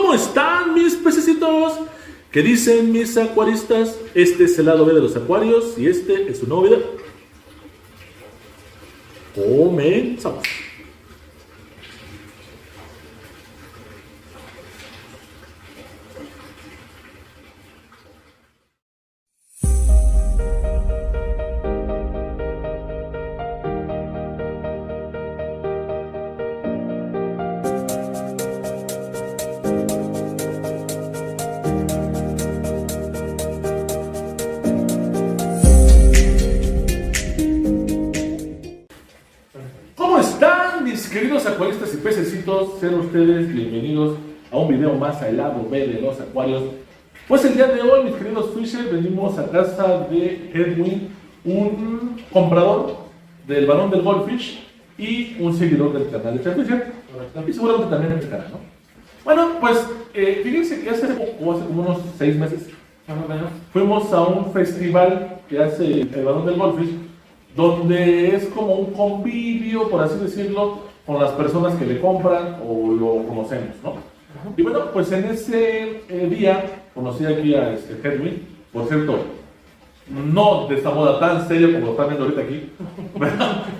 ¿Cómo están mis pececitos? ¿Qué dicen mis acuaristas? Este es el lado B de los acuarios y este es un nuevo video. Comenzamos. Queridos acuaristas y pececitos, sean ustedes bienvenidos a un video más al lado B de los acuarios. Pues el día de hoy, mis queridos Fisher, venimos a casa de Edwin, un comprador del balón del Goldfish y un seguidor del canal de Fisher. Y seguramente también en el canal, ¿no? Bueno, pues fíjense que hace poco, hace como unos 6 meses, fuimos a un festival que hace el balón del Goldfish, donde es como un convivio, por así decirlo, con las personas que le compran o lo conocemos, ¿no? Y bueno, pues en ese día conocí aquí a Edwin, por cierto, no de esta moda tan seria como lo están viendo ahorita aquí,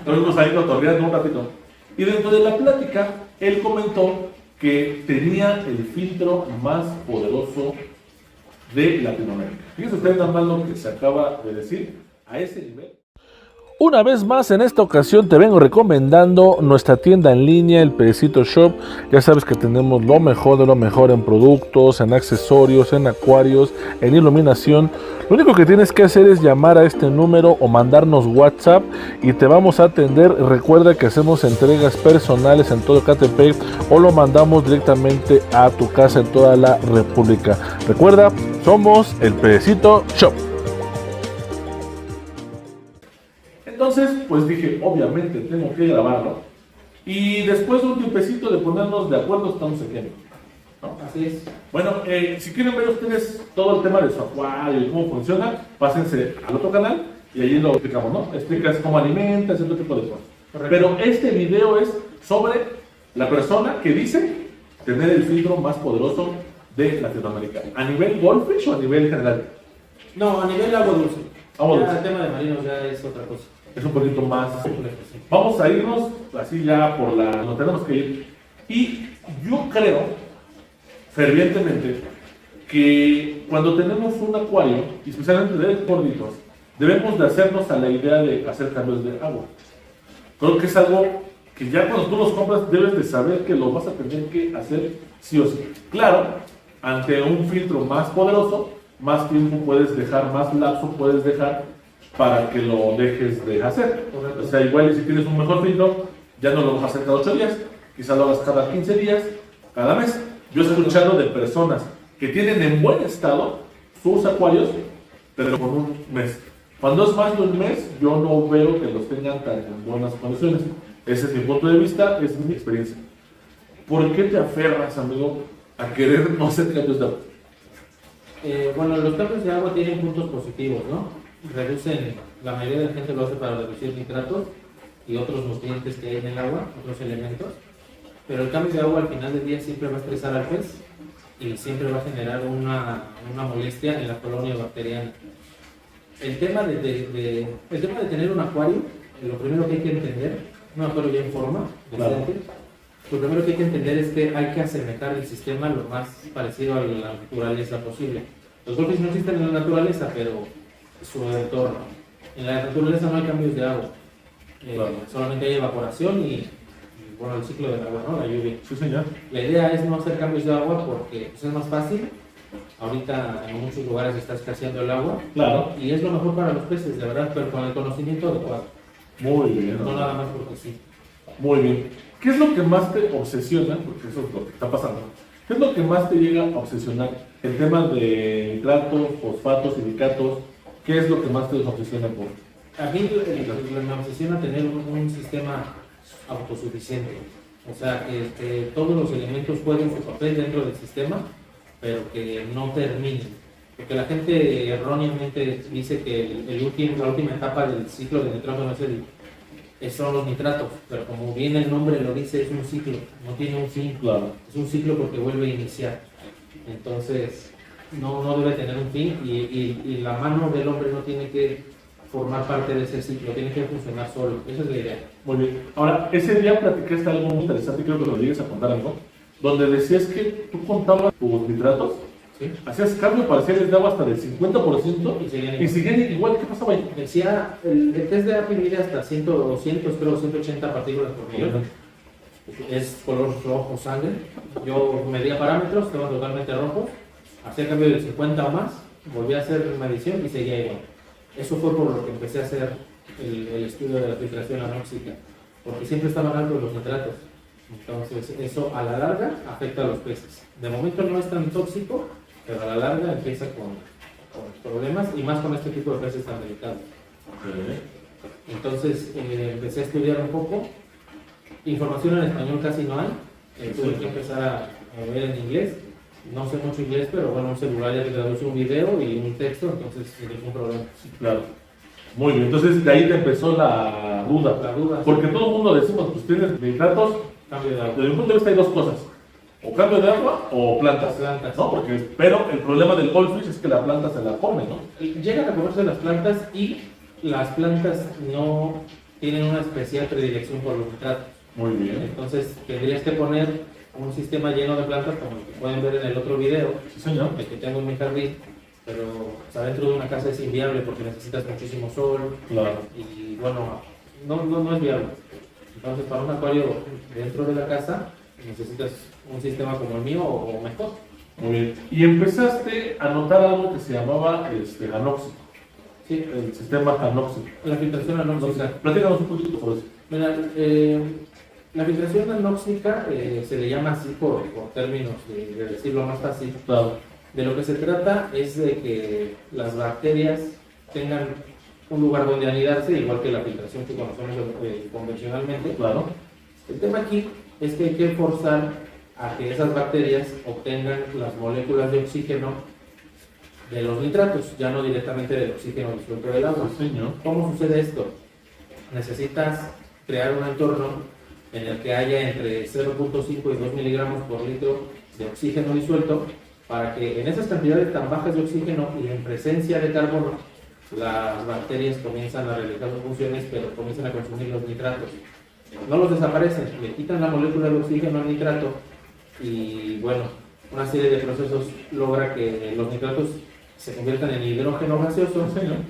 estuvimos ahí cotorreando un ratito, y dentro de la plática, él comentó que tenía el filtro más poderoso de Latinoamérica. Fíjense ustedes nada más lo que se acaba de decir, a ese nivel. Una vez más, en esta ocasión te vengo recomendando nuestra tienda en línea, el Pececito Shop. Ya sabes que tenemos lo mejor de lo mejor en productos, en accesorios, en acuarios, en iluminación. Lo único que tienes que hacer es llamar a este número o mandarnos WhatsApp y te vamos a atender. Recuerda que hacemos entregas personales en todo Ecatepec o lo mandamos directamente a tu casa en toda la República. Recuerda, somos el Pececito Shop. Entonces, pues dije, obviamente tengo que grabarlo. Y después de un tiempecito de ponernos de acuerdo, estamos aquí, ¿no? Así es. Bueno, si quieren ver ustedes todo el tema de su acuario y cómo funciona, pásense al otro canal y allí lo explicamos, ¿no? Explicas cómo alimentas, ese tipo de cosas. Correcto. Pero este video es sobre la persona que dice tener el filtro más poderoso de Latinoamérica. ¿A nivel Goldfish o a nivel general? No, a nivel agua dulce. Agua dulce. El tema de marinos ya es otra cosa. Es un poquito más. Vamos a irnos así ya por la. Nos tenemos que ir. Y yo creo, fervientemente, que cuando tenemos un acuario, y especialmente de gorditos, debemos de hacernos a la idea de hacer cambios de agua. Creo que es algo que ya cuando tú los compras debes de saber que lo vas a tener que hacer sí o sí. Claro, ante un filtro más poderoso, más tiempo puedes dejar, más lapso puedes dejar para que lo dejes de hacer. Correcto. O sea, igual si tienes un mejor filtro, ya no lo vas a hacer cada 8 días, quizás lo hagas cada 15 días, cada mes. Yo he escuchado de personas que tienen en buen estado sus acuarios, pero con un mes. Cuando es más de un mes, yo no veo que los tengan tan en buenas condiciones. Ese es mi punto de vista, es mi experiencia. ¿Por qué te aferras, amigo, a querer no hacer cambios de agua? Bueno, los cambios de agua tienen puntos positivos, ¿no? Reducen, la mayoría de la gente lo hace para reducir nitratos y otros nutrientes que hay en el agua, otros elementos, pero el cambio de agua al final del día siempre va a estresar al pez y siempre va a generar una molestia en la colonia bacteriana. El tema de tener un acuario, lo primero que hay que entender, un acuario ya en forma, decente, lo primero que hay que entender es que hay que asemejar el sistema lo más parecido a la naturaleza posible. Los golfes no existen en la naturaleza, pero su entorno. En la naturaleza no hay cambios de agua, solamente hay evaporación y bueno, el ciclo del agua, ¿no? La lluvia. Sí, señor. La idea es no hacer cambios de agua porque pues, es más fácil. Ahorita en muchos lugares está escaseando el agua. Claro. Y es lo mejor para los peces, de verdad, pero con el conocimiento adecuado. Muy bien. No nada más porque sí. Muy bien. ¿Qué es lo que más te obsesiona? Porque eso es lo que está pasando. ¿Qué es lo que más te llega a obsesionar? El tema de nitratos, fosfatos, silicatos. ¿Qué es lo que más te obsesiona? A mí me obsesiona tener un sistema autosuficiente. O sea, que todos los elementos jueguen su papel dentro del sistema, pero que no terminen. Porque la gente erróneamente dice que la última etapa del ciclo de nitrógeno es son los nitratos, pero como bien el nombre lo dice, es un ciclo, no tiene un fin, Claro. es un ciclo porque vuelve a iniciar. Entonces, no debe tener un fin y la mano del hombre no tiene que formar parte de ese ciclo, tiene que funcionar solo. Esa es la idea. Muy bien. Ahora, ese día platicaste algo muy interesante, creo que lo llegues a contar algo, donde decías que tú contabas tus nitratos, ¿Sí? hacías cambio parciales de agua hasta del 50% Y y seguían igual. ¿Qué pasaba ahí? decía, el test de API mide hasta 100, 200, creo, 180 partículas por millón. Es color rojo sangre. Yo medía parámetros, estaban totalmente rojos. Hacía cambio del 50 o más, volví a hacer medición y seguía igual. Eso fue por lo que empecé a hacer el estudio de la filtración anóxica, porque siempre estaban altos los nitratos. Entonces, eso a la larga afecta a los peces. De momento no es tan tóxico, pero a la larga empieza con problemas y más con este tipo de peces tan delicados. Entonces, empecé a estudiar un poco. Información en español casi no hay. Tuve que empezar a ver en inglés. No sé mucho inglés, pero bueno, un celular ya te traduce un video y un texto, entonces sin ningún problema. Claro. Muy bien, entonces de ahí te empezó la duda. La duda. Porque todo el mundo decimos, pues tienes nitratos, Cambio de agua. desde mi punto de vista hay dos cosas. O cambio de agua o plantas. Plantas. ¿No? Pero el problema del goldfish es que la planta se la come, ¿no? Llegan a comerse las plantas y las plantas no tienen una especial predilección por los nitratos. Muy bien. Entonces tendrías que poner un sistema lleno de plantas, como el que pueden ver en el otro video, Sí, señor. el que tengo en mi jardín, pero o sea, dentro de una casa es inviable porque necesitas muchísimo sol Claro. y bueno, no es viable. Entonces para un acuario dentro de la casa necesitas un sistema como el mío o mejor. Muy bien. Y empezaste a notar algo que se llamaba anóxico. Sí, El sistema anóxico. la filtración anóxica. Platícanos un poquito sobre eso. Mira, la filtración anóxica se le llama así por términos de decirlo más fácil. Claro. De lo que se trata es de que las bacterias tengan un lugar donde anidarse, igual que la filtración que conocemos convencionalmente. Claro. El tema aquí es que hay que forzar a que esas bacterias obtengan las moléculas de oxígeno de los nitratos, ya no directamente del oxígeno disuelto del agua. Sí, señor. ¿Cómo sucede esto? Necesitas crear un entorno en el que haya entre 0.5 y 2 miligramos por litro de oxígeno disuelto para que en esas cantidades tan bajas de oxígeno y en presencia de carbono las bacterias comienzan a realizar sus funciones, pero comienzan a consumir los nitratos. No los desaparecen, le quitan la molécula de oxígeno al nitrato y bueno, una serie de procesos logra que los nitratos se conviertan en hidrógeno gaseoso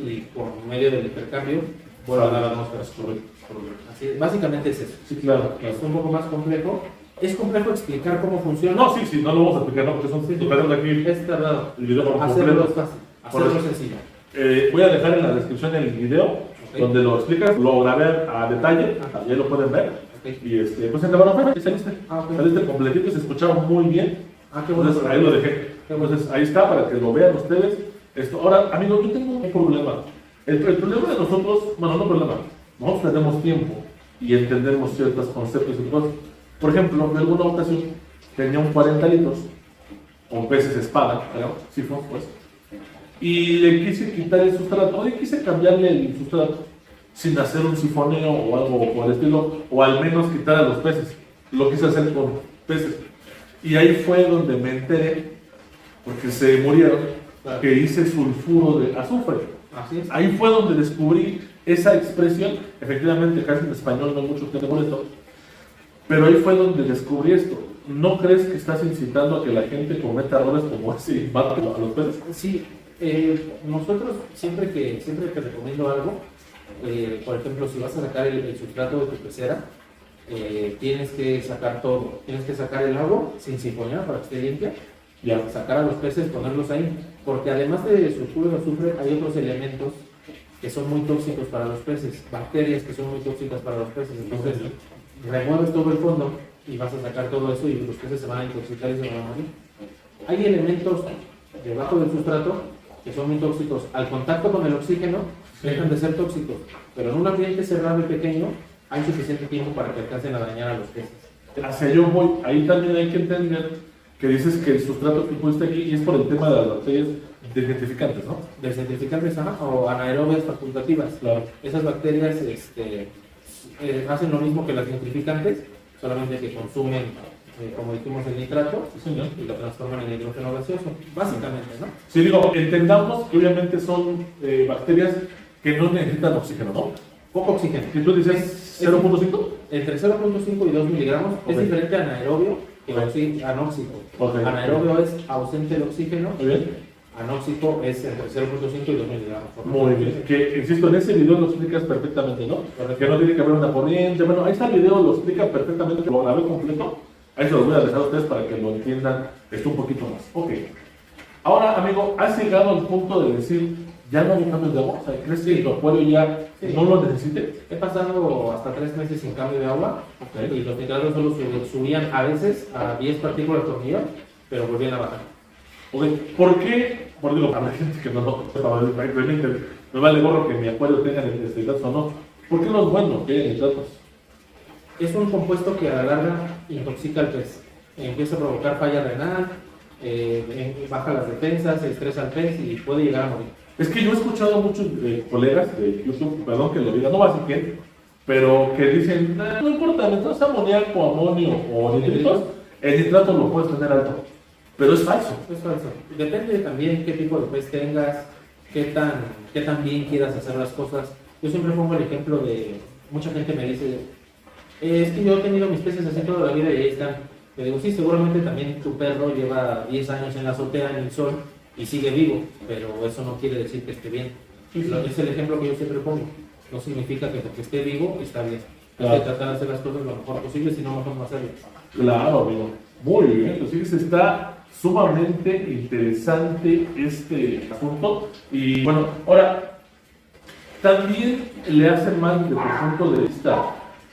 y por medio del intercambio vuelvan a la atmósfera. Así es, básicamente es eso. Sí, claro. Es un poco más complejo. Es complejo explicar cómo funciona. No, sí, no lo vamos a explicar, ¿no? Porque son de aquí Es tardado. el video por Hacerlo es completo. fácil, hacerlo sencillo. Voy a dejar en la descripción el video donde lo explicas, lo grabé a detalle, ya lo pueden ver. Okay. Y pues en la mano saliste. Ok. Saliste completito y se escuchaba muy bien. Qué bueno. Entonces ahí lo dejé. Entonces ahí está para que lo vean ustedes. Ahora, amigos, yo tengo un problema. El problema de nosotros, bueno, no problema, nosotros tenemos tiempo y entendemos ciertos conceptos y cosas. Por ejemplo, en alguna ocasión tenía un 40 litros con peces espada, ¿no? Sifón, pues. Y le quise quitar el sustrato, y quise cambiarle el sustrato sin hacer un sifoneo o algo por el estilo, o al menos quitar a los peces. Lo quise hacer con peces. Y ahí fue donde me enteré, porque se murieron, que hice sulfuro de azufre. Así es. Ahí fue donde descubrí esa expresión. Efectivamente, casi en español no hay mucho que tengo esto, pero ahí fue donde descubrí esto. ¿No crees que estás incitando a que la gente cometa errores como ese y mate a los peces? Sí, nosotros siempre que recomiendo algo, por ejemplo, si vas a sacar el sustrato de tu pecera, tienes que sacar todo. Tienes que sacar el agua sin sifonear para que esté limpia, Ya. sacar a los peces, ponerlos ahí, porque además de sulfuro de azufre hay otros elementos que son muy tóxicos para los peces, bacterias que son muy tóxicas para los peces. Entonces remueves todo el fondo y vas a sacar todo eso y los peces se van a intoxicar y se van a morir. Hay elementos debajo del sustrato que son muy tóxicos. Al contacto con el oxígeno dejan de ser tóxicos, pero en un ambiente cerrado y pequeño hay suficiente tiempo para que alcancen a dañar a los peces. Hacia yo voy. Ahí también hay que entender que dices que el sustrato que pusiste aquí y es por el tema de las bacterias desnitrificantes, ¿no? Desnitrificantes o anaerobias facultativas. Claro. Esas bacterias hacen lo mismo que las nitrificantes, solamente que consumen, como dijimos, el nitrato y lo transforman en hidrógeno gaseoso, básicamente, ¿no? Sí, digo, entendamos que obviamente son bacterias que no necesitan oxígeno, ¿no? Poco oxígeno. Si tú dices 0.5, Entre 0.5 y 2 miligramos, Ok. es diferente a anaerobio que Ok. anóxico. Ok. Anaerobio es ausente de oxígeno, muy bien. anóxico es entre 0.5 y 2 miligramos. Muy bien. Que, insisto, en ese video lo explicas perfectamente, ¿no? Correcto. Que no tiene que haber una corriente. Bueno, ahí está el video, lo explica perfectamente, lo grabé completo. Ahí se los voy a dejar a ustedes para que lo entiendan esto un poquito más. Ok. Ahora, amigo, ¿has llegado al punto de decir, ya no hay cambios de agua? O sea, ¿crees que tu acuario ya Sí. no lo necesite? He pasado hasta 3 meses sin cambio de agua Ok. y los nitratos solo subían a veces a 10 partículas por millón, pero volvían a bajar. Ok. ¿Por qué? Por digo, para la gente que no lo sepa, realmente me vale gorro que mi acuario tenga nitratos o no. ¿Por qué no es bueno que haya nitratos? Es un compuesto que a la larga intoxica al pez. Empieza a provocar falla renal, baja las defensas, se estresa al pez y puede llegar a morir. Es que yo he escuchado a muchos colegas de YouTube, perdón que lo diga, no va a decir quién, pero que dicen, no importa, mientras amoníaco, amonio o nitritos, el nitrato lo puedes tener alto. Pero es falso. Es falso. Depende también qué tipo de pez tengas, qué tan bien quieras hacer las cosas. Yo siempre pongo el ejemplo de, mucha gente me dice, es que yo he tenido mis peces así toda la vida y ahí están. Le digo, sí, seguramente también tu perro lleva 10 años en la azotea, en el sol, y sigue vivo, pero eso no quiere decir que esté bien. Es el ejemplo que yo siempre pongo. No significa que porque esté vivo está bien. Hay Claro. que tratar de hacer las cosas lo mejor posible, si no, mejor no hacerlo. Claro, amigo. Muy bien. Entonces está sumamente interesante este asunto. Y bueno, ahora, también le hace mal desde tu punto de vista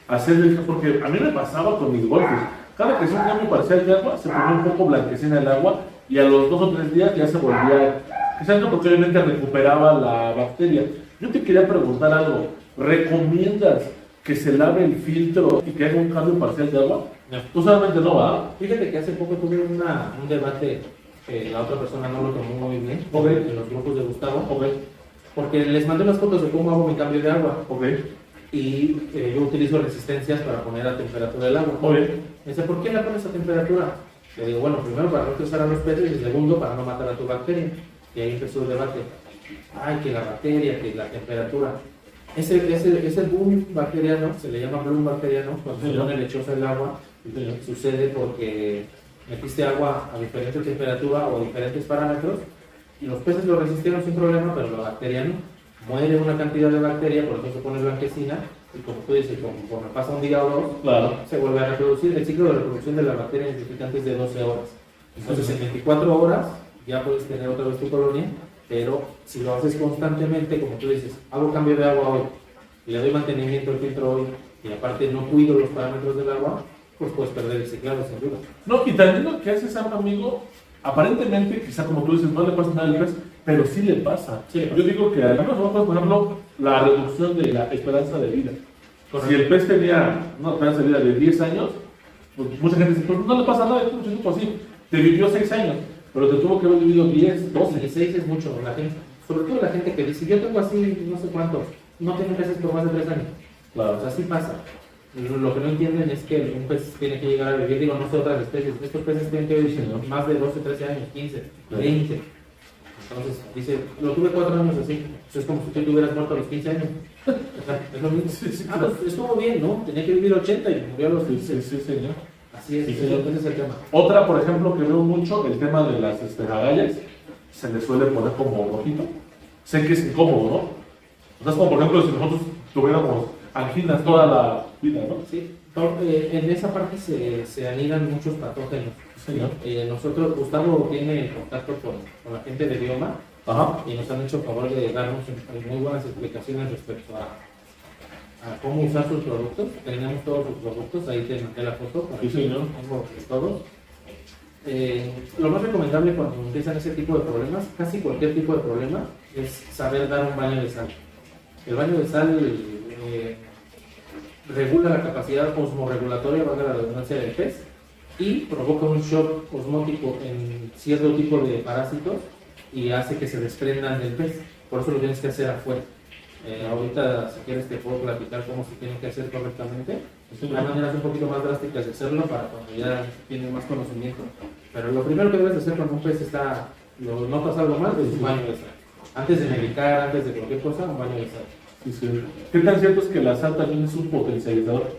hacer esto, porque a mí me pasaba con mis golfos. Cada que hacía un cambio parcial de agua, se ponía un poco blanquecina el agua y a los 2 o 3 días ya se volvía, exacto, porque obviamente recuperaba la bacteria. Yo te quería preguntar algo. ¿Recomiendas que se lave el filtro y que haga un cambio parcial de agua? No. Tú solamente no, ¿va? Fíjate que hace poco tuve un debate que la otra persona no lo tomó muy bien, Ok. en los grupos de Gustavo, Ok, porque les mandé unas fotos de cómo hago mi cambio de agua ok, y yo utilizo resistencias para poner a temperatura el agua. muy bien. Me dice, ¿por qué la pones a temperatura? Le digo, bueno, primero para no estresar a los peces y segundo para no matar a tu bacteria. Y ahí empezó el debate. Ay, que la bacteria, que la temperatura. Es el boom bacteriano, se le llama bloom bacteriano, cuando se pone lechosa el agua. Sucede porque metiste agua a diferente temperatura o diferentes parámetros y los peces lo resistieron sin problema, pero la bacteria no. Muere una cantidad de bacteria, por eso se pone blanquecina y como tú dices, conforme pasa un día o dos, Claro. se vuelve a reproducir. El ciclo de reproducción de la bacteria nitrificante es de 12 horas. Entonces en 24 horas ya puedes tener otra vez tu colonia, pero si lo haces constantemente, como tú dices, hago cambio de agua hoy, y le doy mantenimiento al filtro hoy, y aparte no cuido los parámetros del agua, pues puedes perder el ciclado sin duda. No, y también lo que haces a un amigo, aparentemente, quizá como tú dices, no le pasa nada al pez, pero sí le pasa. Sí le pasa. Yo digo que además, por ejemplo, la reducción de la esperanza de vida. Correcto. Si el pez tenía una esperanza de vida de 10 años, pues mucha gente dice, pues no le pasa nada, mucho tiempo así. Te vivió 6 años, pero te tuvo que haber vivido 10, 12. 16 es mucho, la gente, sobre todo la gente que dice, yo tengo así no sé cuánto, no tengo peces por más de 3 años. Claro. O sea, así pasa. Lo que no entienden es que un pez tiene que llegar a vivir, digo, no sé otras especies, estos peces tienen que vivir más de 12, 13 años, 15, 20. Entonces, dice, lo tuve 4 años así, pues es como si tú te hubieras muerto a los 15 años. O sea, es lo mismo. Sí, sí, Ah, claro. pues estuvo bien, ¿no? Tenía que vivir 80 y murió a los Sí, 15. sí, sí, señor. Así es, Sí, ese señor. es el tema. Otra, por ejemplo, que veo mucho, el tema de las agallas, se le suele poner como rojito. Sé que es incómodo, ¿no? O sea, es como, por ejemplo, si nosotros tuviéramos anginas toda la vida, ¿no? Sí, en esa parte se anidan muchos patógenos. Señor. Nosotros, Gustavo tiene contacto con la gente de Bioma Ajá. y nos han hecho favor de darnos muy buenas explicaciones respecto a cómo usar sus productos. Tenemos todos sus productos, ahí te mandé la foto para Sí, señor. tengo todos. Lo más recomendable cuando empiezan ese tipo de problemas, casi cualquier tipo de problema, es saber dar un baño de sal. El baño de sal regula la capacidad osmorregulatoria, valga la redundancia, del pez y provoca un shock osmótico en cierto tipo de parásitos y hace que se desprendan del pez. Por eso lo tienes que hacer afuera. Ahorita, si quieres, te puedo platicar cómo se tiene que hacer correctamente. Sí, Hay maneras un poquito más drásticas de hacerlo para cuando ya tienes más conocimiento. Pero lo primero que debes de hacer cuando un pez lo notas algo mal, es un baño de sal. Antes de medicar, antes de cualquier cosa, un baño de sal. Sí, sí. ¿Qué tan cierto es que la sal también es un potencializador?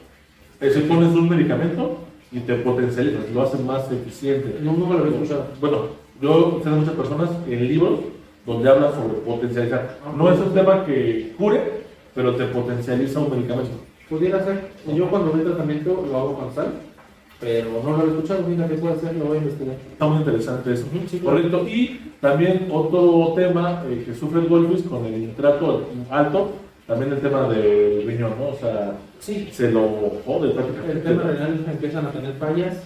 Si pones un medicamento y te potencializa, lo hace más eficiente. No me lo había escuchado. Bueno, yo sé de muchas personas en libros donde hablan sobre potencializar. No es un tema que cure, pero te potencializa un medicamento. Pudiera ser. Yo cuando doy tratamiento lo hago con sal, pero no lo he escuchado. Fíjate qué puede hacer, lo voy a investigar. Está muy interesante eso. Sí, claro. Correcto. Y también otro tema que sufre el Goldfish con el nitrato alto, también el tema del riñón, ¿no? O sea, Sí, se lo jode prácticamente. el tema renal empiezan a tener fallas,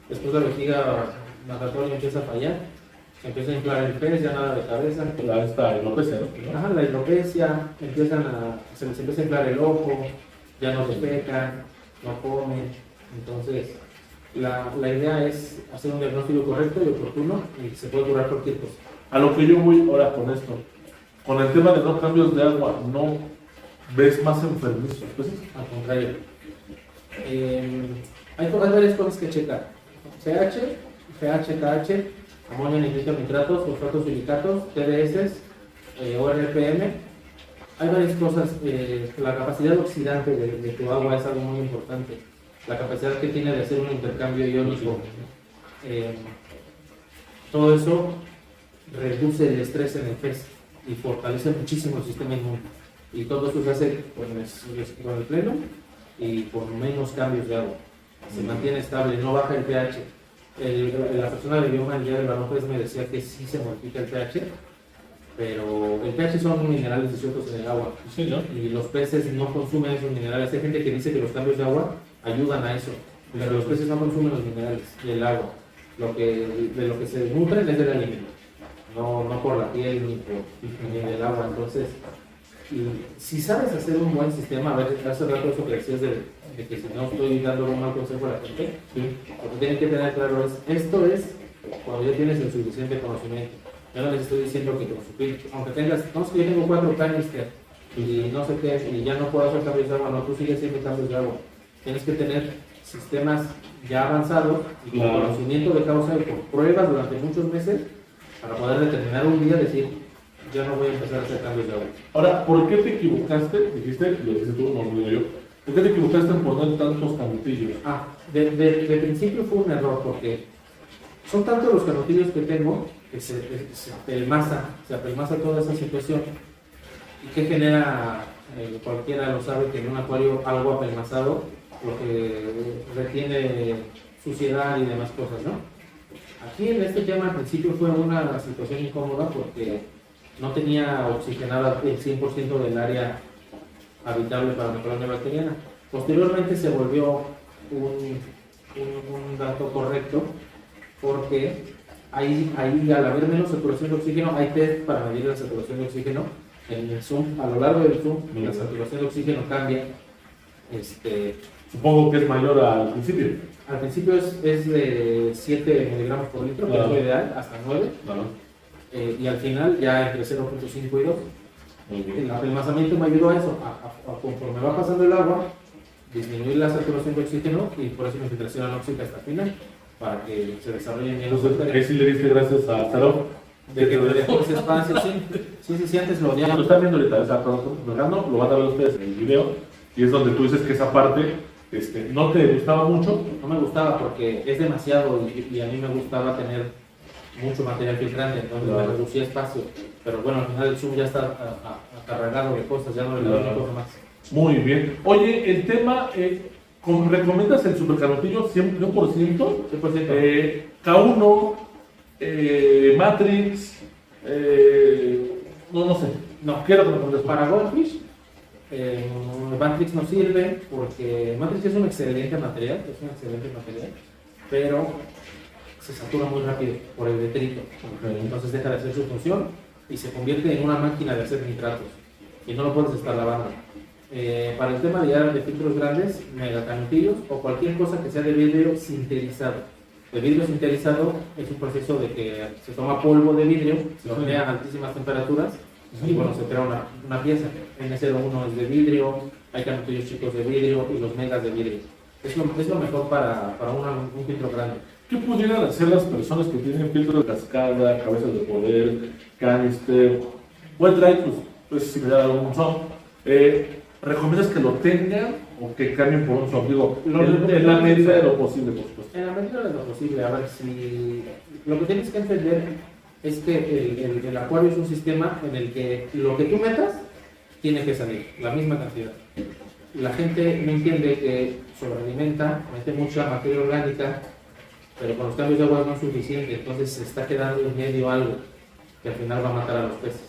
después la vejiga natatoria empieza a fallar, se empieza a inflar el pez, ya nada de cabeza. Esta alopecia, ¿no? Ajá, la hidropecia, se les empieza a inflar el ojo, ya no defecan, no comen. Entonces, la idea es hacer un diagnóstico correcto y oportuno y se puede curar cualquier cosa. A lo que yo voy ahora con esto, con el tema de los cambios de agua, ¿no ves más enfermizos? Pues, Al contrario. Hay varias cosas que checar. pH, KH, amonio, nitrito, nitratos, fosfatos, silicatos, TDS, ORPM. Hay varias cosas. La capacidad oxidante de tu agua es algo muy importante. La capacidad que tiene de hacer un intercambio iónico. Todo eso reduce el estrés en el pez y fortalece muchísimo el sistema inmune. Y todo eso se hace con el pleno y con menos cambios de agua. Se mantiene estable, no baja el pH. La persona de bioma el día del balón pues me decía que sí se modifica el pH, pero el pH son minerales disueltos en el agua. sí, ¿no? Y los peces no consumen esos minerales. Hay gente que dice que los cambios de agua ayudan a eso, pero los peces no consumen los minerales del agua. De lo que se nutren es del alimento, no por la piel ni del agua. Entonces, si sabes hacer un buen sistema, a ver, hace rato eso que decías de que si no estoy dando un mal consejo a la gente, Sí. lo que tienen que tener claro esto es cuando ya tienes el suficiente conocimiento. Yo no les estoy diciendo que con su pitch, aunque tengas, no sé, yo tengo 4 canister y no sé qué, y ya no puedo hacer cambios de agua, no, tú sigues haciendo cambios de agua. Tienes que tener sistemas ya avanzados y con conocimiento de causa y por pruebas durante muchos meses para poder determinar un día, decir, ya no voy a empezar a hacer cambios de agua. Ahora, ¿por qué te equivocaste? Dijiste, lo dijiste tú, no lo digo yo. ¿Por qué te equivocaste en poner tantos canutillos? De principio fue un error porque son tantos los canutillos que tengo que se apelmaza toda esa situación. ¿Y qué genera? Cualquiera lo sabe que en un acuario algo apelmazado lo que retiene suciedad y demás cosas, ¿no? Aquí en este tema al principio fue una situación incómoda porque no tenía oxigenada el 100% del área habitable para la colonia bacteriana. Posteriormente se volvió un dato correcto porque ahí al haber menos saturación de oxígeno, hay test para medir la saturación de oxígeno. En el zoom, a lo largo del zoom, la saturación de oxígeno cambia. Supongo que es mayor al principio. Al principio es de 7 miligramos por litro, que es lo ideal, hasta 9. Claro. Y al final ya entre 0.5 y 2. El apelmazamiento me ayudó a eso, conforme va pasando el agua, disminuir la saturación de oxígeno y por eso la infiltración anóxica hasta el final, para que se desarrollen bien los Entonces, ahí bacterias. sí le diste gracias a Caro. De que me dejó ese espacio, sí, antes lo Ya odiaba. lo están viendo ahorita, o sea, lo van a ver ustedes en el video, y es donde tú dices que esa parte no te gustaba mucho. No me gustaba porque es demasiado y a mí me gustaba tener mucho material filtrante, entonces me reducía espacio. Pero bueno, al final el zoom ya está acarregado de cosas, ya no le doy una cosa más. Muy bien. Oye, el tema, ¿recomiendas el supercanutillo 100%? 100%. K1, Matrix, no sé. No, quiero que me contes. Para Goldfish, Matrix no sirve porque Matrix es un excelente material, pero se satura muy rápido por el detrito. Entonces deja de hacer su función y se convierte en una máquina de hacer nitratos y no lo puedes estar lavando. Para el tema de filtros grandes, megacanutillos o cualquier cosa que sea de vidrio sinterizado. El vidrio sinterizado es un proceso de que se toma polvo de vidrio, se hornea a altísimas temperaturas y bueno, se crea una pieza. N01 es de vidrio, hay cantillos chicos de vidrio y los megas de vidrio. Es lo mejor para un filtro grande. ¿Qué pudieran hacer las personas que tienen filtros de cascada, cabezas de poder, canister, wet dry, pues es similar a un son? ¿Recomiendas que lo tengan o que cambien por un son? Digo, en la medida de lo posible, por supuesto. En la medida de lo posible, a ver, si lo que tienes que entender es que el acuario es un sistema en el que lo que tú metas tiene que salir, la misma cantidad. La gente no entiende que sobrealimenta, mete mucha materia orgánica, pero con los cambios de agua no es suficiente, entonces se está quedando en medio algo que al final va a matar a los peces.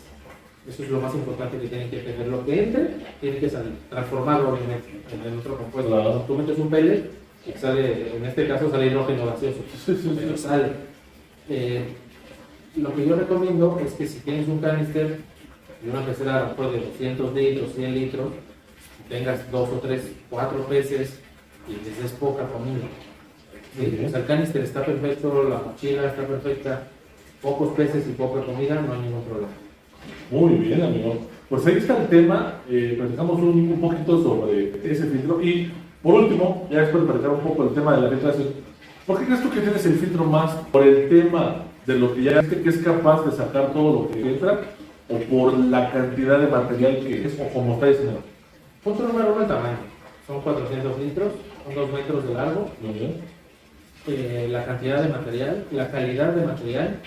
Eso es lo más importante que tienen que tener. Lo que entre tiene que salir, transformado obviamente en otro compuesto. Claro. Tú metes un pellet y sale, en este caso sale hidrógeno gaseoso, pero sale. Lo que yo recomiendo es que si tienes un canister y una pecera a lo mejor de 200 litros, 100 litros, tengas 2 o 3, 4 peces y les des poca comida. ¿Sí? O sea, el canister está perfecto, la mochila está perfecta, pocos peces y poca comida, no hay ningún problema. Muy bien, amigo. Pues ahí está el tema. Platicamos un poquito sobre ese filtro. Y por último, ya después de platicar un poco el tema de la filtración, ¿por qué crees tú que tienes el filtro más? ¿Por el tema de lo que ya viste que es capaz de sacar todo lo que entra? ¿O por la cantidad de material que es? ¿O como está diseñado? Punto número 1, el tamaño. Son 400 litros, son 2 metros de largo. Muy bien. La cantidad de material, la calidad de material,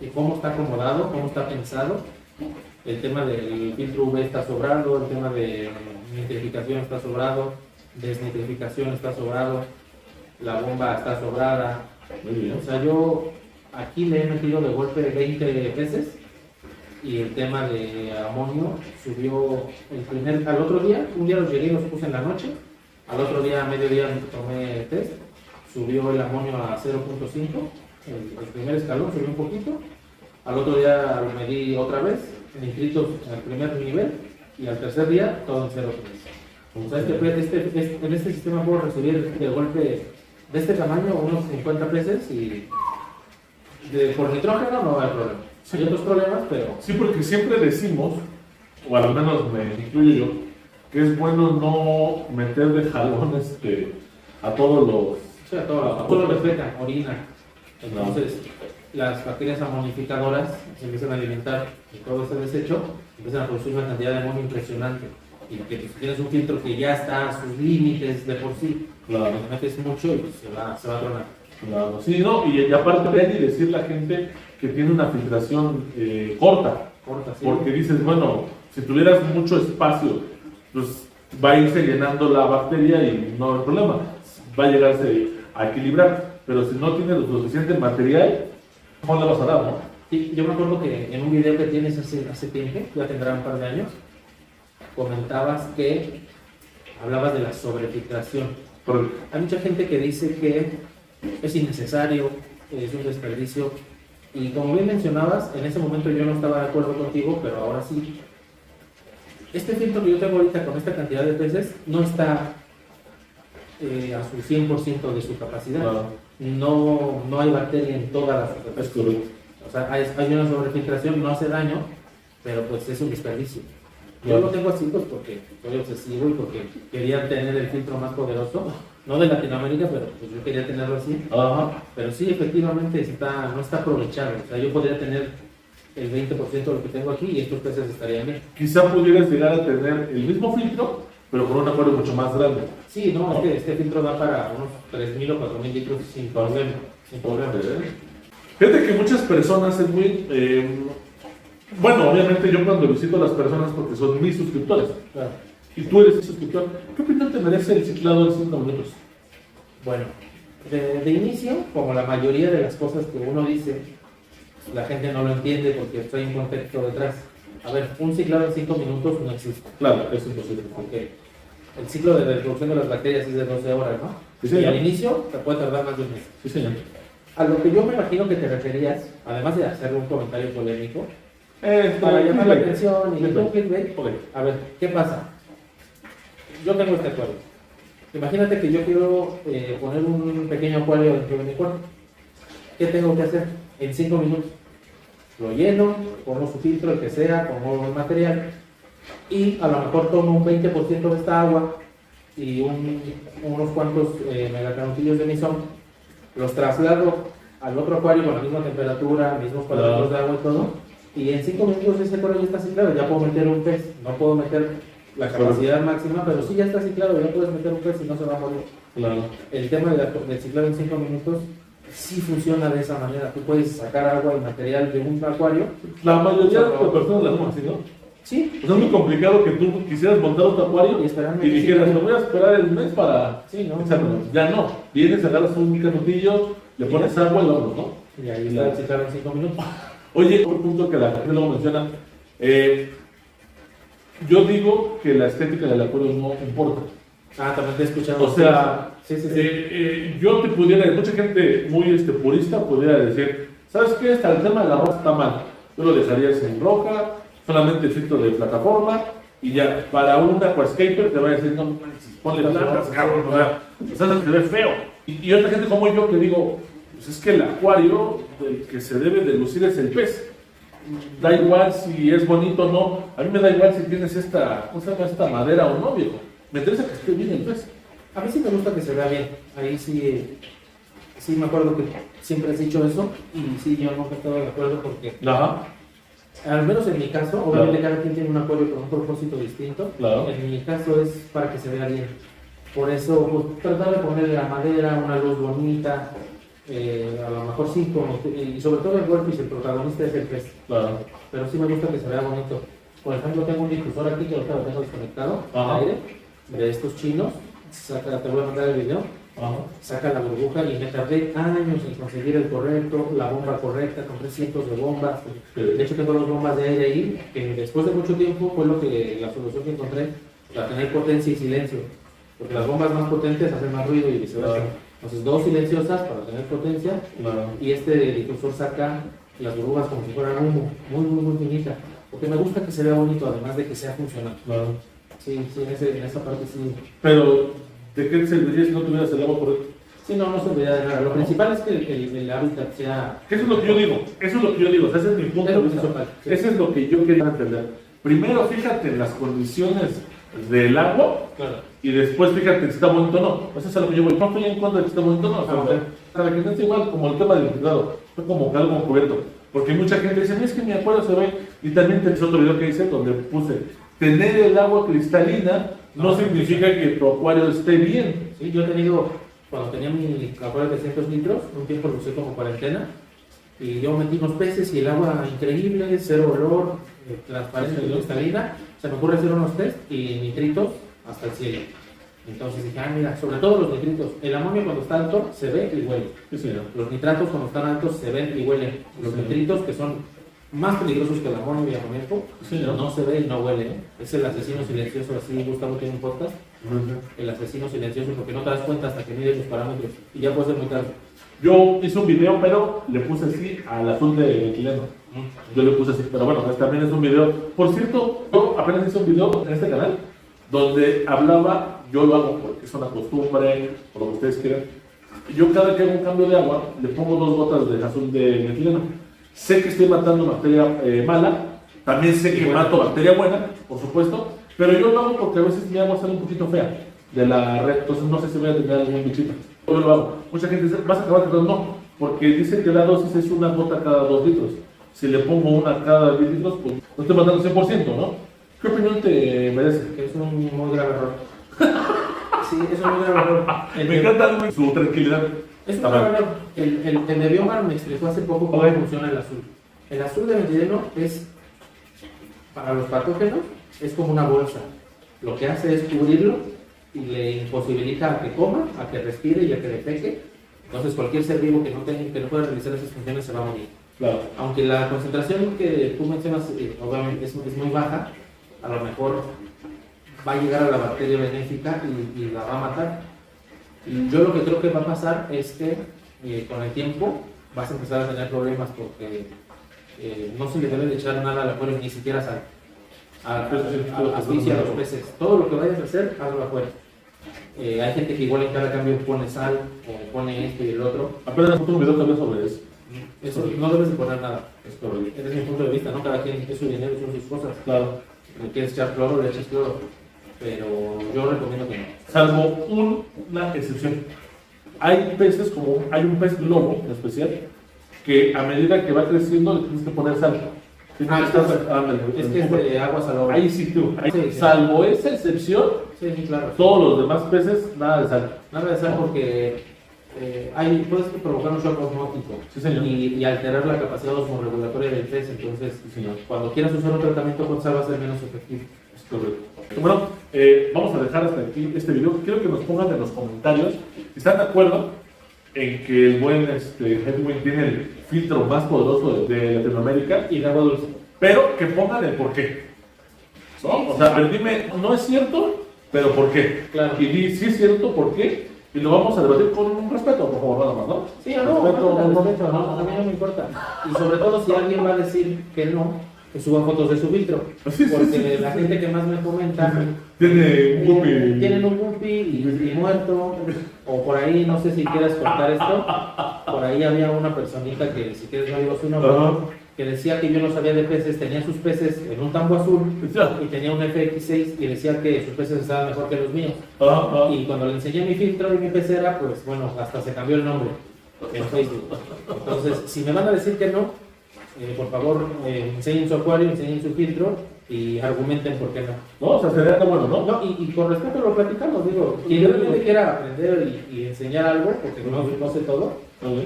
y cómo está acomodado, cómo está pensado. El tema del filtro UV está sobrado, el tema de nitrificación está sobrado, desnitrificación está sobrado, la bomba está sobrada. Muy bien. O sea, yo aquí le he metido de golpe 20 peces y el tema de amonio subió al otro día, un día los llegué y los puse en la noche, al otro día a mediodía tomé test, subió el amonio a 0.5, el primer escalón subió un poquito, al otro día lo medí otra vez, nitritos al primer nivel y al tercer día todo en 0.3. O sea, en este sistema puedo recibir de golpe de este tamaño unos 50 peces y por nitrógeno no hay problema. Hay otros problemas, pero... Sí, porque siempre decimos, o al menos me incluyo yo, que es bueno no meter de jalón a todos los... Sí, a todos los reflejan, orina. Entonces, las bacterias amonificadoras se empiezan a alimentar de todo ese desecho, empiezan a producir una cantidad de amonio impresionante. Y que si tienes un filtro que ya está a sus límites de por sí, Claro. le metes mucho y pues se va a tronar. Claro, sí, no, y aparte de ahí decir la gente que tiene una filtración corta, Sí. porque dices, bueno, si tuvieras mucho espacio, pues va a irse llenando la bacteria y no hay problema, va a llegarse a equilibrar, pero si no tienes lo suficiente material, ¿cómo le vas a dar, no? Sí, yo me acuerdo que en un video que tienes hace tiempo, ya tendrá un par de años, comentabas que hablabas de la sobrefiltración. Pero, Hay mucha gente que dice que es innecesario, es un desperdicio, y como bien mencionabas, en ese momento yo no estaba de acuerdo contigo, pero ahora sí. Este filtro que yo tengo ahorita con esta cantidad de peces no está a su 100% de su capacidad. Claro. No hay bacteria en toda la superficie. es correcto. O sea, hay una sobrefiltración, no hace daño, pero pues es un desperdicio. Yo Claro. lo tengo así pues porque soy obsesivo y porque quería tener el filtro más poderoso, no de Latinoamérica, pero pues yo quería tenerlo así. Ajá. Pero sí, efectivamente no está aprovechado. O sea, yo podría tener el 20% de lo que tengo aquí y estos peces estarían bien. Quizá pudieras llegar a tener el mismo filtro, pero con un acuario mucho más grande. Sí, no, es que este filtro da para unos 3.000 o 4.000 litros sin problema. Sin problema. Fíjate que muchas personas es muy... bueno, obviamente yo cuando visito a las personas porque son mis suscriptores, Claro. y tú eres mi suscriptor, ¿qué opinión te merece el ciclado en 5 minutos? Bueno, de inicio, como la mayoría de las cosas que uno dice, la gente no lo entiende porque hay un contexto detrás. A ver, un ciclado en 5 minutos no existe. Claro, es imposible. Porque el ciclo de reproducción de las bacterias es de 12 horas, ¿no? Sí, señor. Y al inicio te puede tardar más de un mes. Sí, señor. A lo que yo me imagino que te referías, además de hacerle un comentario polémico, para llamar la atención y un clickbait, Ok. a ver, ¿qué pasa? Yo tengo este acuario. Imagínate que yo quiero poner un pequeño acuario dentro de mi cuarto. ¿Qué tengo que hacer? En 5 minutos. lo lleno, pongo su filtro, el que sea, pongo el material y a lo mejor tomo un 20% de esta agua y unos cuantos megacanutillos de misón, los traslado al otro acuario con la misma temperatura, mismos parámetros de agua y todo, y en 5 minutos ese acuario ya está ciclado, ya puedo meter un pez, no puedo meter la capacidad máxima, pero sí ya está ciclado, ya puedes meter un pez y no se va a morir. Claro. El tema del ciclado en 5 minutos sí funciona de esa manera, tú puedes sacar agua y material de un acuario. La mayoría de las personas lo hacen así, ¿no? Sí. Pues es muy complicado que tú quisieras montar otro acuario y dijeras, lo voy a esperar el mes para... Sí, ¿no? Ya no. Vienes, agarras un canutillo, le pones agua y vámonos, ¿no? Y ahí está el ciclado en 5 minutos. Oye, otro punto que la gente luego menciona, yo digo que la estética del acuario no importa. También te he escuchado. O sea, sí. yo te pudiera, mucha gente muy purista pudiera decir, ¿sabes qué? Hasta el tema de la roja está mal. Yo lo dejarías en roja, solamente el filtro de plataforma y ya. Para un aquascaper te va a decir, no, ponle blancas, cabrón, o sea, se ve feo. Y otra gente como yo que digo, pues es que el acuario del que se debe de lucir es el pez. Da igual si es bonito o no. A mí me da igual si tienes esta madera o no, viejo. Me interesa que esté bien el pez. A mí sí me gusta que se vea bien. Ahí sí me acuerdo que siempre has dicho eso y sí, yo nunca he estado de acuerdo porque... Ajá. Al menos en mi caso, obviamente cada quien tiene un acuario con un propósito distinto. Claro. En mi caso es para que se vea bien. Por eso, pues, tratar de ponerle la madera, una luz bonita, a lo mejor sí, y sobre todo el golpe, el protagonista es el pez. Claro. Pero sí me gusta que se vea bonito. Por ejemplo, tengo un difusor aquí que ahorita lo tengo desconectado al aire, de estos chinos. Te voy a mandar el video. Saca la burbuja y me tardé años en conseguir el correcto, la bomba correcta, compré cientos de bombas. De hecho, tengo dos bombas de aire ahí, que después de mucho tiempo fue la solución que encontré para tener potencia y silencio. Porque las bombas más potentes hacen más ruido y viceversa. Entonces, dos silenciosas para tener potencia y este difusor saca las burbujas como si fueran humo, muy finita. Porque me gusta que se vea bonito, además de que sea funcional. Sí, en esa parte sí. Pero, ¿de qué te serviría si no tuvieras el agua correcta? Sí, no serviría de nada. Lo principal es que el hábitat sea... Eso es lo que yo digo, o sea, ese es mi punto de vista. Ese es lo que yo quería entender. Primero, fíjate en las condiciones del agua, y después fíjate si está bonito o no. Eso es a lo que yo voy. No estoy en contra de que esté bonito o no. Para que no esté igual como el tema del cuidado, fue como que algo cubierto. Porque mucha gente dice, es que mi acuario se ve, y también tenés otro video que hice donde puse, tener el agua cristalina no significa que tu acuario esté bien. Sí, yo he tenido, cuando tenía mi acuario de 300 litros, un tiempo lo usé como cuarentena, y yo metí unos peces y el agua increíble, cero olor, transparente, cristalina. Se me ocurre hacer unos test y nitritos hasta el cielo. Entonces dije, mira, sobre todo los nitritos. El amonio cuando está alto se ve y huele. Los nitratos cuando están altos se ven y huelen. Los nitritos, que son más peligrosos que el amonio y el amoníaco, no se ve y no huele. Es el asesino silencioso, así Gustavo tiene un podcast. El asesino silencioso, porque no te das cuenta hasta que mides los parámetros y ya puede ser muy tarde. Yo hice un video, pero le puse así al azul de etileno. Yo le puse así, pero bueno, también es un video. Por cierto, yo apenas hice un video en este canal donde hablaba, yo lo hago porque es una costumbre, por lo que ustedes quieran. Yo cada que hago un cambio de agua, le pongo 2 gotas de azul de metileno. Sé que estoy matando bacteria mala, también sé que mato bacteria buena, por supuesto, pero yo lo hago porque a veces mi agua sale un poquito fea de la red, entonces no sé si voy a tener algún bichito. Yo lo hago. Mucha gente dice, ¿vas a acabar con no? Porque dice que la dosis es una gota cada 2 litros. Si le pongo una cada 10 litros, pues no estoy matando 100%, ¿no? ¿Qué opinión te merece? Que es un muy grave error. Sí, es un muy grave error. Me encanta su tranquilidad. Es un grave error. El de Biomar me explicó hace poco cómo funciona el azul. El azul de metileno es, para los patógenos, es como una bolsa. Lo que hace es cubrirlo y le imposibilita a que coma, a que respire y a que defeque. Entonces cualquier ser vivo que no pueda realizar esas funciones se va a morir. Claro. Aunque la concentración que tú mencionas obviamente es muy baja, a lo mejor va a llegar a la bacteria benéfica y la va a matar. Y yo lo que creo que va a pasar es que con el tiempo vas a empezar a tener problemas porque no se le debe de echar nada al acuario, ni siquiera sal. Asfixia a los peces. Todo lo que vayas a hacer, hazlo afuera. Hay gente que igual en cada cambio pone sal o pone esto y el otro. Apenas un video que hablé sobre eso. Eso no debes de poner nada. Es correcto. Ese es mi punto de vista, ¿no? Cada quien es su dinero, son sus cosas. Claro. Le quieres echar cloro, le echas cloro. Pero yo recomiendo que no. Salvo una excepción. Hay peces hay un pez globo en especial que a medida que va creciendo le tienes que poner sal. Es que es de agua salobra. Ahí sí tú. Sí, sí. Salvo esa excepción, Sí, sí, claro. todos los demás peces, nada de sal. Nada de sal porque puedes provocar un shock osmótico Sí, señor. y alterar la capacidad osmorregulatoria del pez. Entonces, Sí, señor. cuando quieras usar un tratamiento con sal va a ser menos efectivo. Es correcto. Bueno, vamos a dejar hasta aquí este video. Quiero que nos pongan en los comentarios si están de acuerdo en que el buen Hedwig tiene el filtro más poderoso de Latinoamérica, Y de agua dulce. pero que pongan el por qué. ¿No? O sea, a ver, dime, no es cierto, pero ¿por qué? Claro. Y di, sí es cierto, ¿por qué? Y lo vamos a debatir con un respeto, por favor, nada más, ¿no? Sí, no, Respeto, a mí no me importa. Y sobre todo si alguien va a decir que no, que suba fotos de su filtro. Sí, sí, Porque sí. la gente que más me comenta Tiene un guppy. tienen un guppy y muerto, o por ahí, no sé si quieras contar esto, por ahí había una personita que, si quieres no digo su nombre, Ajá. que decía que yo no sabía de peces, tenía sus peces en un tambo azul Ya. y tenía un FX6 y decía que sus peces estaban mejor que los míos. Ajá. Y cuando le enseñé mi filtro y mi pecera, pues bueno, hasta se cambió el nombre en Facebook. Entonces, si me van a decir que no, por favor, enseñen su acuario, enseñen su filtro y argumenten por qué no. No, o sea, sería tan bueno, ¿no? No, y con respeto lo platicamos, digo, quien realmente quiera aprender y enseñar algo, porque no sé todo,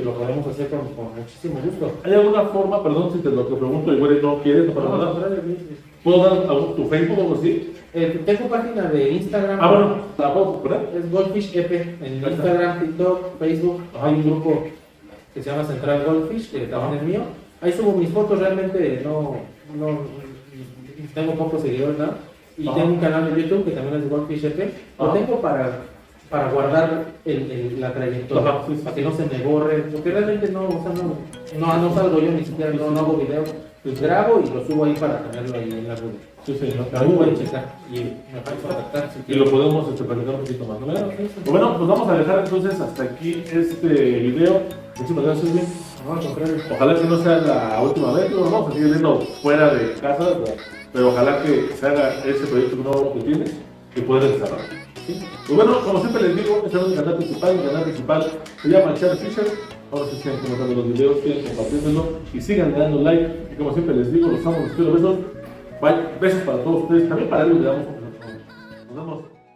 lo podemos hacer con muchísimo gusto. ¿Hay alguna forma, perdón si te lo que pregunto, igual no quieres, no para No, nada? al contrario, ¿Puedo dar tu Facebook o algo así? tengo página de Instagram. Bueno, ¿la puedo poner? Es Goldfish EP en está. Instagram, TikTok, Facebook. Hay un grupo que se llama Central Goldfish, que también es mío. Ahí subo mis fotos, realmente no tengo pocos seguidores, ¿no? Y Ajá. tengo un canal de YouTube que también es de Goldfish EP. Lo Ajá. tengo para guardar la trayectoria, Ajá, sí, sí. para que no se me borre, porque realmente no salgo yo, ni siquiera no hago video. Pues grabo y lo subo ahí para tenerlo ahí en la web. Sí, sí, ¿no? Ahí pueden checar y me pueden contactar. Si Y lo quieren. podemos platicar un poquito más, ¿no? Bueno, pues vamos a dejar entonces hasta aquí este video. Muchísimas gracias, bien. No, al contrario. Ojalá que no sea la última vez, lo vamos a seguir viendo fuera de casa, pero ojalá que se haga ese proyecto nuevo que tienes y puedas desarrollar. ¿Sí? Pues bueno, como siempre les digo, este es mi canal principal. Mi canal principal se llama Chad Fisher. Ahora sí sigan comentando los videos, sigan compartiéndolo y sigan dando like. Y como siempre les digo, los amo, los quiero, besos. Bye. Besos para todos ustedes. También para ellos le damos un